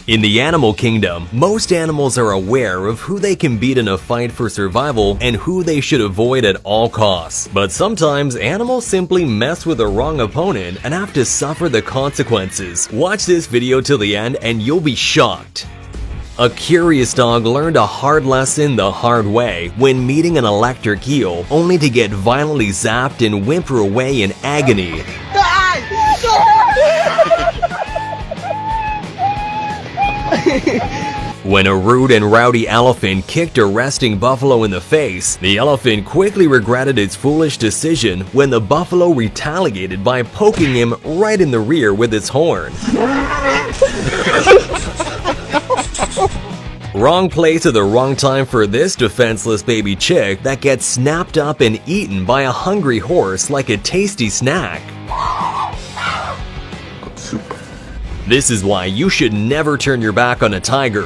In the animal kingdom, most animals are aware of who they can beat in a fight for survival and who they should avoid at all costs. But sometimes animals simply mess with the wrong opponent and have to suffer the consequences. Watch this video till the end and you'll be shocked. A curious dog learned a hard lesson the hard way when meeting an electric eel, only to get violently zapped and whimper away in agony. When a rude and rowdy elephant kicked a resting buffalo in the face, the elephant quickly regretted its foolish decision when the buffalo retaliated by poking him right in the rear with its horn. Wrong place at the wrong time for this defenseless baby chick that gets snapped up and eaten by a hungry horse like a tasty snack. This is why you should never turn your back on a tiger.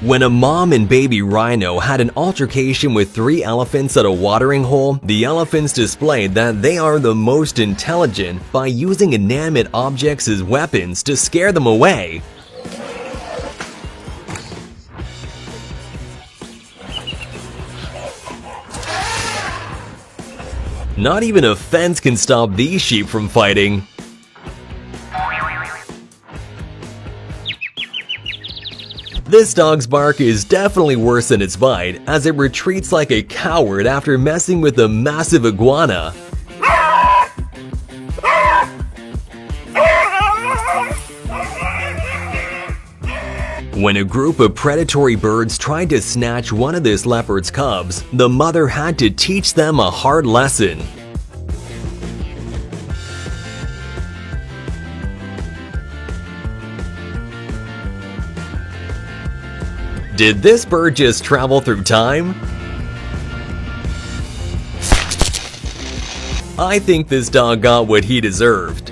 When a mom and baby rhino had an altercation with 3 elephants at a watering hole, the elephants displayed that they are the most intelligent by using inanimate objects as weapons to scare them away. Not even a fence can stop these sheep from fighting. This dog's bark is definitely worse than its bite, as it retreats like a coward after messing with a massive iguana. When a group of predatory birds tried to snatch one of this leopard's cubs, the mother had to teach them a hard lesson. Did this bird just travel through time? I think this dog got what he deserved.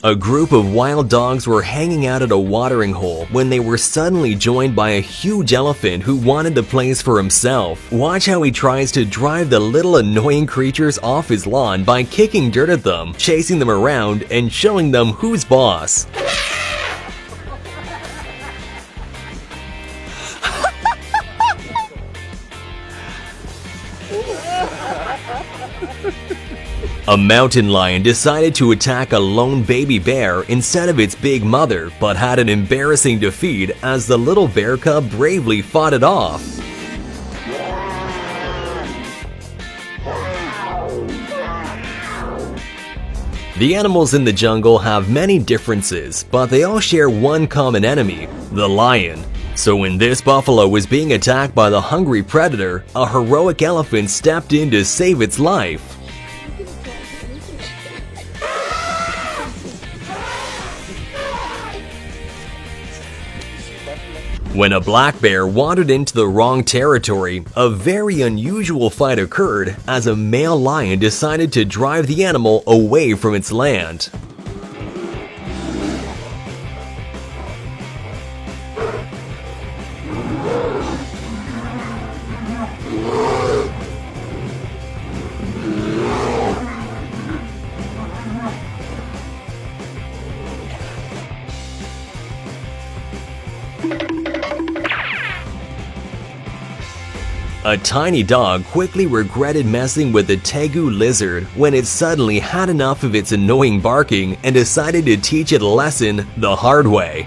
A group of wild dogs were hanging out at a watering hole when they were suddenly joined by a huge elephant who wanted the place for himself. Watch how he tries to drive the little annoying creatures off his lawn by kicking dirt at them, chasing them around, and showing them who's boss. A mountain lion decided to attack a lone baby bear instead of its big mother, but had an embarrassing defeat as the little bear cub bravely fought it off. The animals in the jungle have many differences, but they all share one common enemy, the lion. So when this buffalo was being attacked by the hungry predator, a heroic elephant stepped in to save its life. When a black bear wandered into the wrong territory, a very unusual fight occurred as a male lion decided to drive the animal away from its land. A tiny dog quickly regretted messing with the tegu lizard when it suddenly had enough of its annoying barking and decided to teach it a lesson the hard way.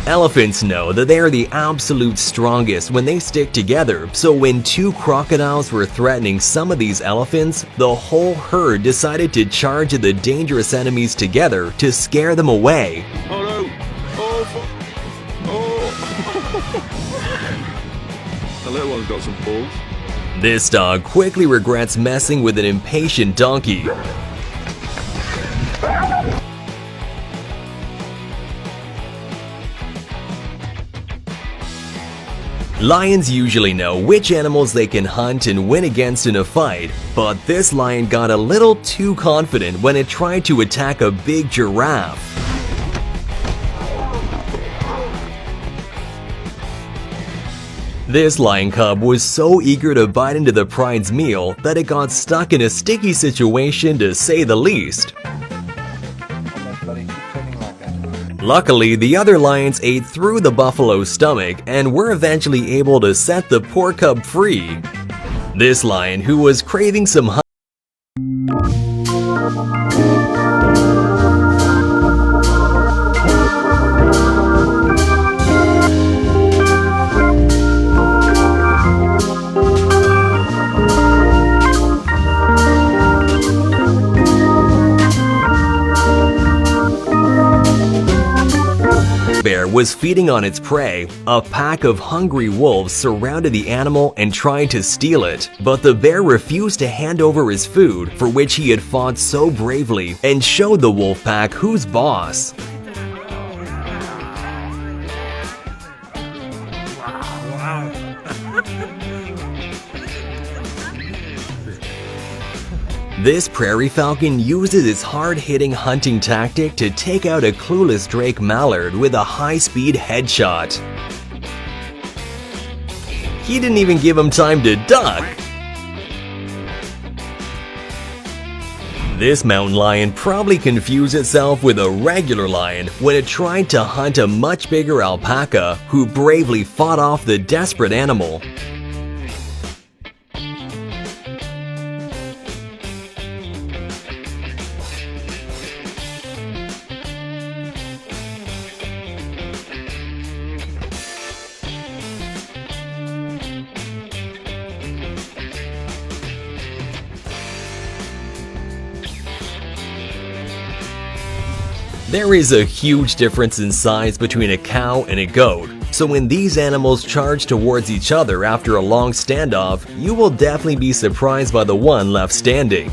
Elephants know that they are the absolute strongest when they stick together, so when 2 crocodiles were threatening some of these elephants, the whole herd decided to charge at the dangerous enemies together to scare them away. Oh no! Oh! The little one's got some balls. This dog quickly regrets messing with an impatient donkey. Lions usually know which animals they can hunt and win against in a fight, but this lion got a little too confident when it tried to attack a big giraffe. This lion cub was so eager to bite into the pride's meal that it got stuck in a sticky situation, to say the least. Luckily, the other lions ate through the buffalo's stomach and were eventually able to set the poor cub free. This lion, who was craving some bear was feeding on its prey. A pack of hungry wolves surrounded the animal and tried to steal it, but the bear refused to hand over his food, for which he had fought so bravely, and showed the wolf pack who's boss. This prairie falcon uses its hard-hitting hunting tactic to take out a clueless Drake mallard with a high-speed headshot. He didn't even give him time to duck. This mountain lion probably confused itself with a regular lion when it tried to hunt a much bigger alpaca, who bravely fought off the desperate animal. There is a huge difference in size between a cow and a goat, so when these animals charge towards each other after a long standoff, you will definitely be surprised by the one left standing.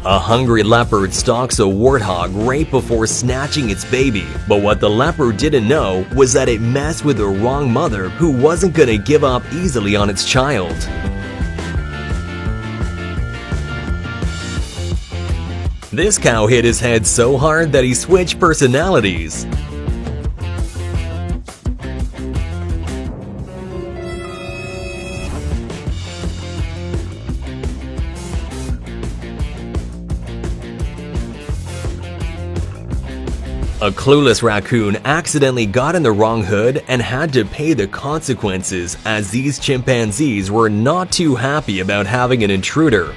A hungry leopard stalks a warthog right before snatching its baby, but what the leopard didn't know was that it messed with the wrong mother, who wasn't gonna give up easily on its child. This cow hit his head so hard that he switched personalities. A clueless raccoon accidentally got in the wrong hood and had to pay the consequences, as these chimpanzees were not too happy about having an intruder.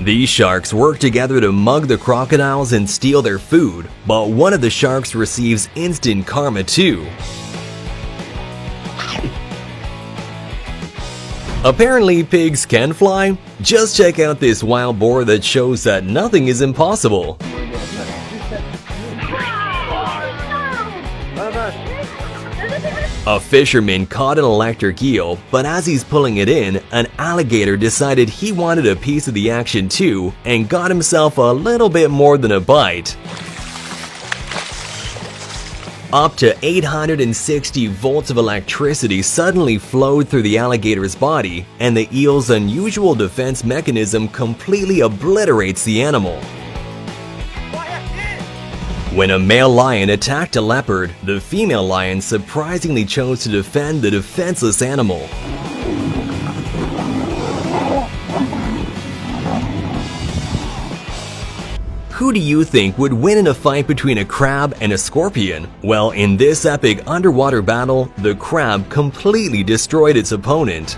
These sharks work together to mug the crocodiles and steal their food, but one of the sharks receives instant karma too. Apparently, pigs can fly. Just check out this wild boar that shows that nothing is impossible. A fisherman caught an electric eel, but as he's pulling it in, an alligator decided he wanted a piece of the action too and got himself a little bit more than a bite. Up to 860 volts of electricity suddenly flowed through the alligator's body, and the eel's unusual defense mechanism completely obliterates the animal. When a male lion attacked a leopard, the female lion surprisingly chose to defend the defenseless animal. Who do you think would win in a fight between a crab and a scorpion? Well, in this epic underwater battle, the crab completely destroyed its opponent.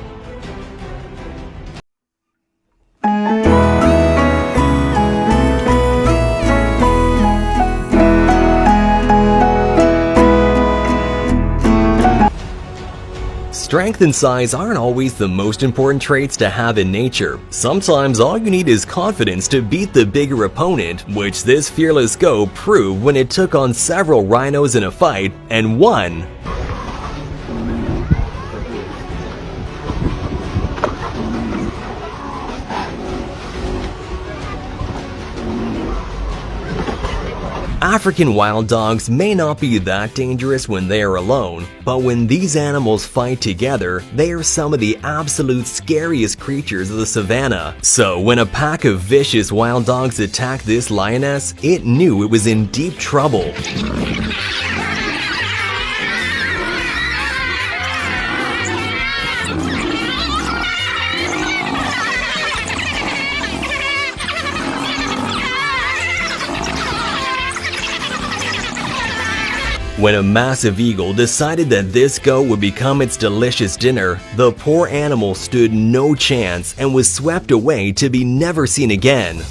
Strength and size aren't always the most important traits to have in nature. Sometimes all you need is confidence to beat the bigger opponent, which this fearless goat proved when it took on several rhinos in a fight and won. African wild dogs may not be that dangerous when they are alone, but when these animals fight together, they are some of the absolute scariest creatures of the savannah. So when a pack of vicious wild dogs attacked this lioness, it knew it was in deep trouble. When a massive eagle decided that this goat would become its delicious dinner, the poor animal stood no chance and was swept away to be never seen again.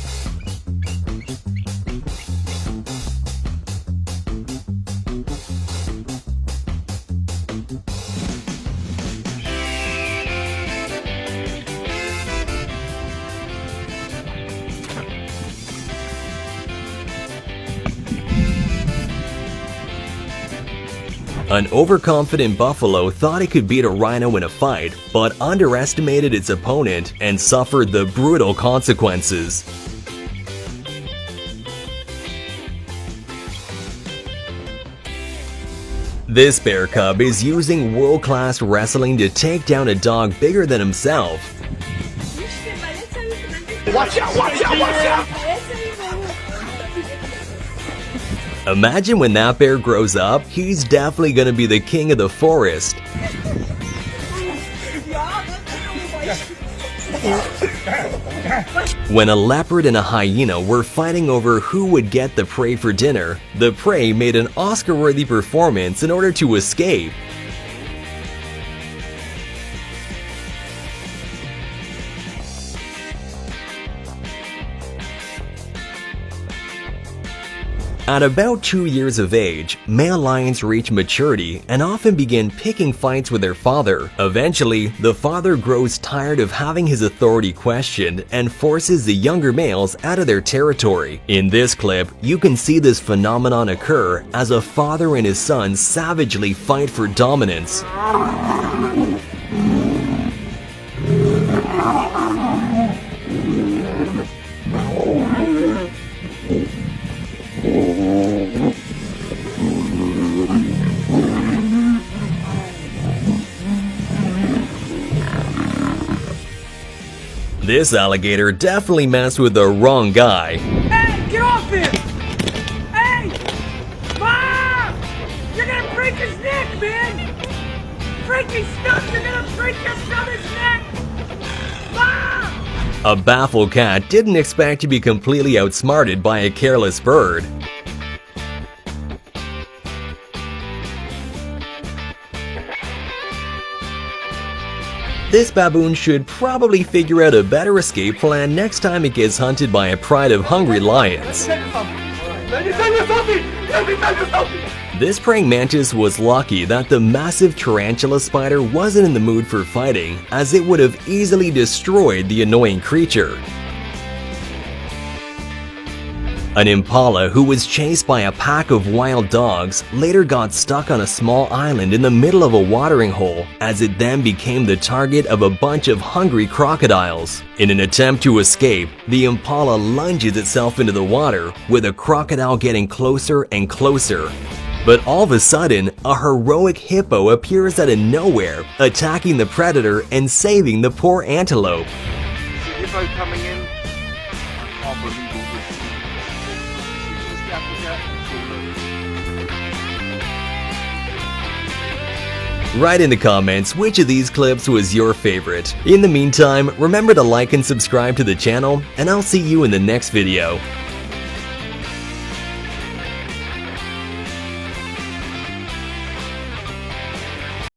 An overconfident buffalo thought it could beat a rhino in a fight, but underestimated its opponent and suffered the brutal consequences. This bear cub is using world-class wrestling to take down a dog bigger than himself. Watch out, watch out, watch out! Imagine when that bear grows up, he's definitely gonna be the king of the forest. When a leopard and a hyena were fighting over who would get the prey for dinner, the prey made an Oscar-worthy performance in order to escape. At about 2 years of age, male lions reach maturity and often begin picking fights with their father. Eventually, the father grows tired of having his authority questioned and forces the younger males out of their territory. In this clip, you can see this phenomenon occur as a father and his son savagely fight for dominance. This alligator definitely messed with the wrong guy. Hey, get off him! Hey! Mom! You're gonna break his neck, man! Freaky stuff, you're gonna break your son's neck! Mom! A baffled cat didn't expect to be completely outsmarted by a careless bird. This baboon should probably figure out a better escape plan next time it gets hunted by a pride of hungry lions. This praying mantis was lucky that the massive tarantula spider wasn't in the mood for fighting, as it would have easily destroyed the annoying creature. An impala who was chased by a pack of wild dogs later got stuck on a small island in the middle of a watering hole, as it then became the target of a bunch of hungry crocodiles. In an attempt to escape, the impala lunges itself into the water, with a crocodile getting closer and closer. But all of a sudden, a heroic hippo appears out of nowhere, attacking the predator and saving the poor antelope. Hippo coming in. Unbelievable. Write in the comments which of these clips was your favorite. In the meantime, remember to like and subscribe to the channel, and I'll see you in the next video.